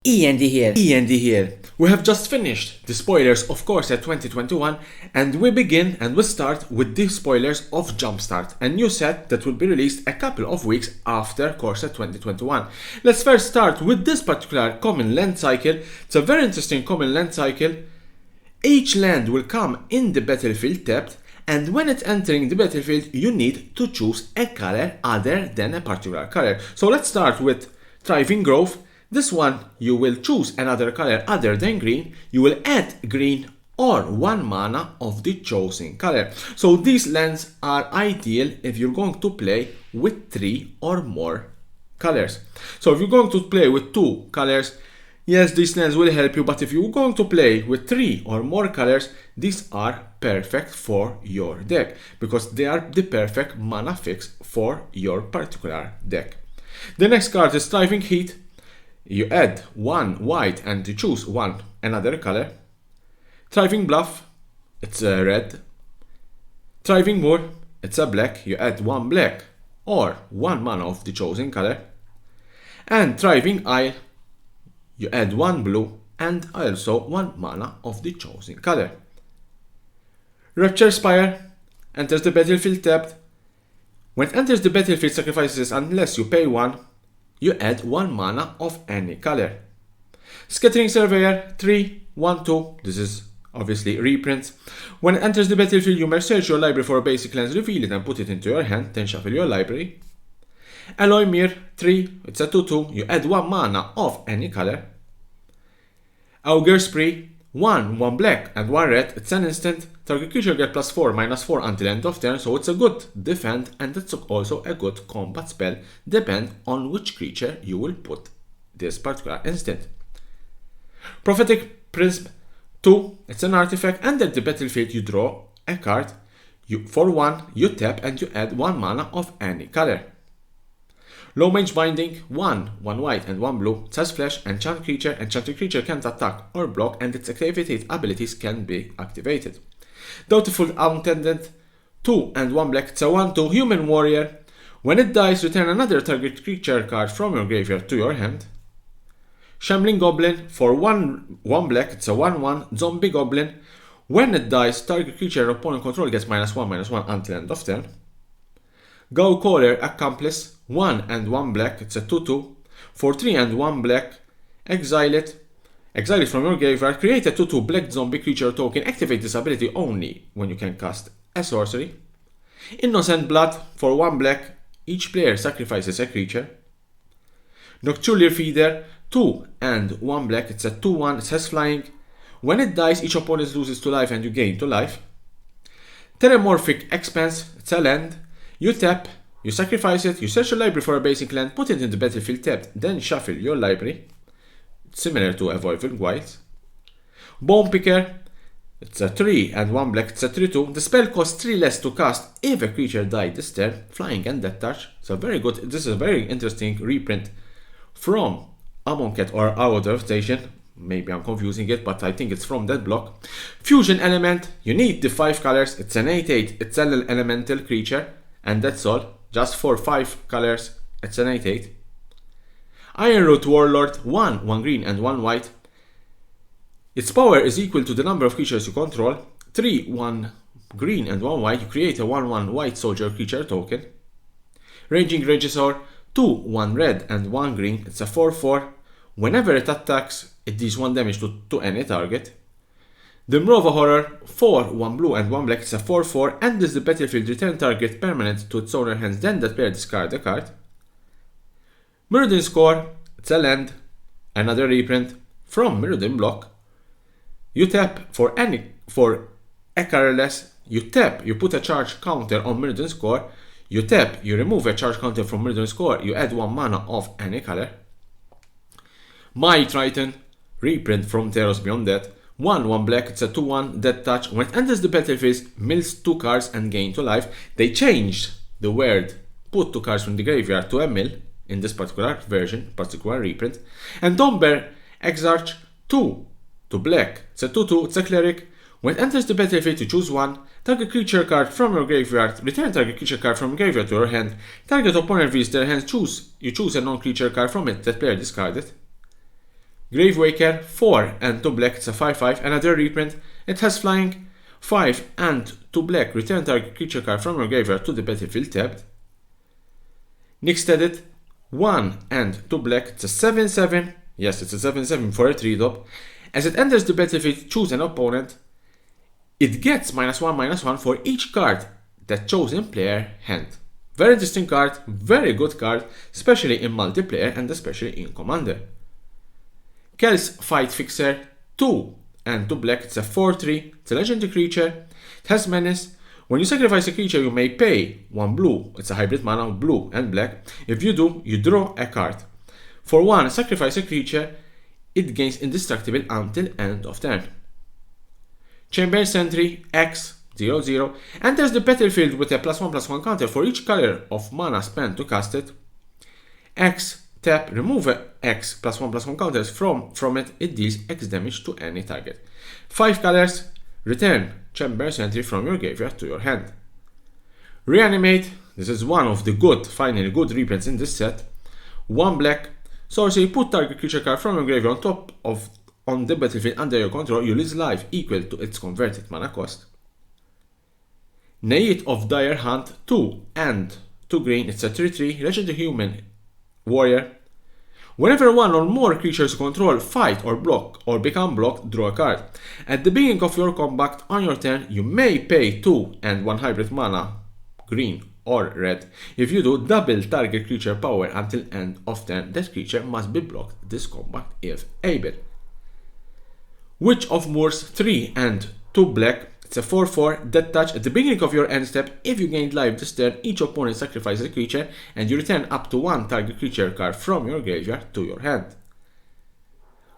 E.N.D here. E.N.D here. We have just finished the spoilers of Core Set 2021 and we start with the spoilers of JumpStart, a new set that will be released a couple of weeks after Core Set 2021. Let's first start with this particular common land cycle. It's a very interesting common land cycle. Each land will come in the battlefield tapped, and when it's entering the battlefield you need to choose a color other than a particular color. So let's start with Thriving Grove. This one, you will choose another color other than green, you will add green or 1 mana of the chosen color. So these lands are ideal if you're going to play with 3 or more colors. So if you're going to play with 2 colors, yes, these lands will help you, but if you're going to play with 3 or more colors, these are perfect for your deck, because they are the perfect mana fix for your particular deck. The next card is Thriving Heat. You add 1 white and you choose another color. Thriving Bluff, it's a red. Thriving Moor, it's a black. You add 1 black or 1 mana of the chosen color. And Thriving Isle, you add 1 blue and also 1 mana of the chosen color. Rapture Spire enters the battlefield tapped. When it enters the battlefield, sacrifices unless you pay 1. You add 1 mana of any color. Scattering Surveyor 3, 1, 2. This is obviously reprints. When it enters the battlefield, you may search your library for a basic lands, reveal it and put it into your hand, then shuffle your library. Alloy Mirror 3, it's a 2/2. You add 1 mana of any color. Augur Spree 1 black and 1 red. It's an instant. Target creature get +4/-4 until end of turn, so it's a good defend and it's also a good combat spell, depend on which creature you will put this particular instant. Prophetic Prism 2, it's an artifact. Under the battlefield you draw a card. For 1 you tap and you add 1 mana of any color. Low Mage Binding 1 white and 1 blue. It has flash, enchant creature. Enchanted creature can't attack or block and its activated abilities can be activated. Doubtful Attendant 2 and 1 black. It's a 1/2 human warrior. When it dies, return another target creature card from your graveyard to your hand. Shambling Goblin for 1 black. It's a 1/1 zombie goblin. When it dies, target creature or opponent control gets -1/-1 until end of turn. Gaucaller Accomplice 1 and 1 black. It's a 2/2 for 3 and 1 black. Exile it. Exile it from your graveyard. Create a 2/2 black zombie creature token. Activate this ability only when you can cast a sorcery. Innocent Blood for 1 black. Each player sacrifices a creature. Nocturnal Feeder 2 and 1 black. It's a 2/1. It has flying. When it dies, each opponent loses 2 life and you gain 2 life. Terramorphic Expanse. It's a land. You tap. You sacrifice it. You search your library for a basic land. Put it in the battlefield tapped. Then shuffle your library. Similar to Evolving Wilds. Bone Picker, it's a 3 and 1 black. It's a 3/2. The spell costs 3 less to cast if a creature died this turn. Flying and Death Touch. So very good. This is a very interesting reprint from Amonkhet or Out of Station. Maybe I'm confusing it, but I think it's from that block. Fusion Element. You need the 5 colors. It's an 8/8. It's an elemental creature, and that's all. Just for 5 colors. It's an 8/8. Ironroot Warlord 1 green and 1 white. Its power is equal to the number of creatures you control. 3 1 green and 1 white. You create a 1/1 white soldier creature token. Raging Regisaur 2 1 red and 1 green. It's a 4/4. Whenever it attacks, it deals 1 damage to any target. The Mrova Horror 4 1 blue and 1 black. It's a 4/4. Enters the battlefield, return target permanent to its owner hands, then that player discard a card. Mirrodin Score, it's a land, another reprint from Mirrodin block. You tap for a colorless. You tap, you put a charge counter on Mirrodin Score. You tap, you remove a charge counter from Mirrodin Score. You add 1 mana of any color. My Triton, reprint from Theros Beyond Death. 1 black. It's a 2/1 Death Touch. When it enters the battlefield, mills 2 cards and gain 2 life. They changed the word put 2 cards from the graveyard to a mill in this particular version, particular reprint. And Domber Exarch 2 black. It's a 2/2. It's a cleric. When it enters the battlefield, you choose 1. Target creature card from your graveyard. Return target creature card from graveyard to your hand. Target opponent reveals their hands. You choose a non-creature card from it. That player discarded. Gravewaker, 4 and 2 black, it's a 5/5. Another reprint, it has flying, 5 and 2 black, return target creature card from your graveyard to the battlefield tapped. Next edit, 1 and 2 black, it's a 7/7. Yes, it's a 7/7 for a 3-drop. As it enters the battlefield, choose an opponent. It gets -1/-1 for each card that chosen player hand. Very interesting card, very good card, especially in multiplayer and especially in Commander. Kel's Fight Fixer, 2 and 2 black, it's a 4/3, it's a legendary creature, it has menace. When you sacrifice a creature, you may pay 1 blue, it's a hybrid mana, blue and black. If you do, you draw a card. For 1, sacrifice a creature, it gains indestructible until end of turn. Chamber Sentry, X00, enters the battlefield with a +1/+1 counter for each color of mana spent to cast it. X, tap, remove X +1/+1 counters from it, it deals X damage to any target. 5 colors, return Chamber Sentry from your graveyard to your hand. Reanimate, this is one of the finally good reprints in this set. 1 black, sorcery, put target creature card from your graveyard on the battlefield under your control, you lose life equal to its converted mana cost. Naiad of Dire Hunt, 2 and 2 green, it's a 3/3, legendary human warrior. Whenever 1 or more creatures you control fight or block or become blocked, draw a card. At the beginning of your combat on your turn, you may pay 2 and 1 hybrid mana, green or red. If you do, double target creature power until end of turn. That creature must be blocked this combat if able. Witch of Moors, 3 and 2 black, it's a 4/4, death touch. At the beginning of your end step, if you gained life this turn, each opponent sacrifices a creature and you return up to 1 target creature card from your graveyard to your hand.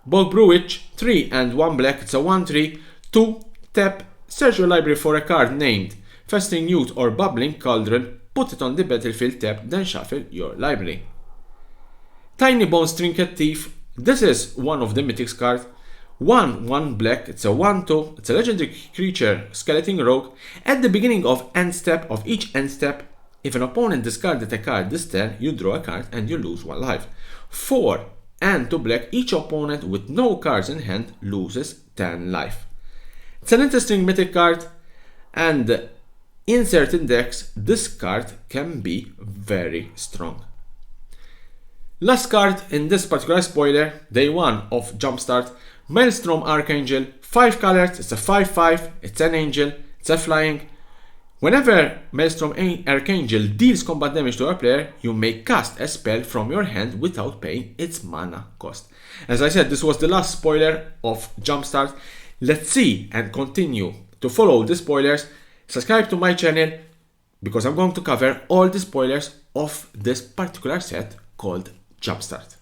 Bogbrew Witch, 3 and 1 black, it's a 1/3, 2, tap, search your library for a card named Festering Newt or Bubbling Cauldron, put it on the battlefield tap, then shuffle your library. Tiny Bones Trinket Thief, this is one of the mythics cards. 1/1 black, it's a 1/2, it's a legendary creature, Skeleton Rogue. At the beginning of each end step, if an opponent discarded a card this turn, you draw a card and you lose 1 life. 4 and 2 black, each opponent with no cards in hand loses 10 life. It's an interesting mythic card, and in certain decks, this card can be very strong. Last card in this particular spoiler, day 1 of JumpStart, Maelstrom Archangel, 5 colors, it's a 5/5, it's an angel, it's a flying. Whenever Maelstrom Archangel deals combat damage to a player, you may cast a spell from your hand without paying its mana cost. As I said, this was the last spoiler of JumpStart. Let's see and continue to follow the spoilers. Subscribe to my channel because I'm going to cover all the spoilers of this particular set called JumpStart.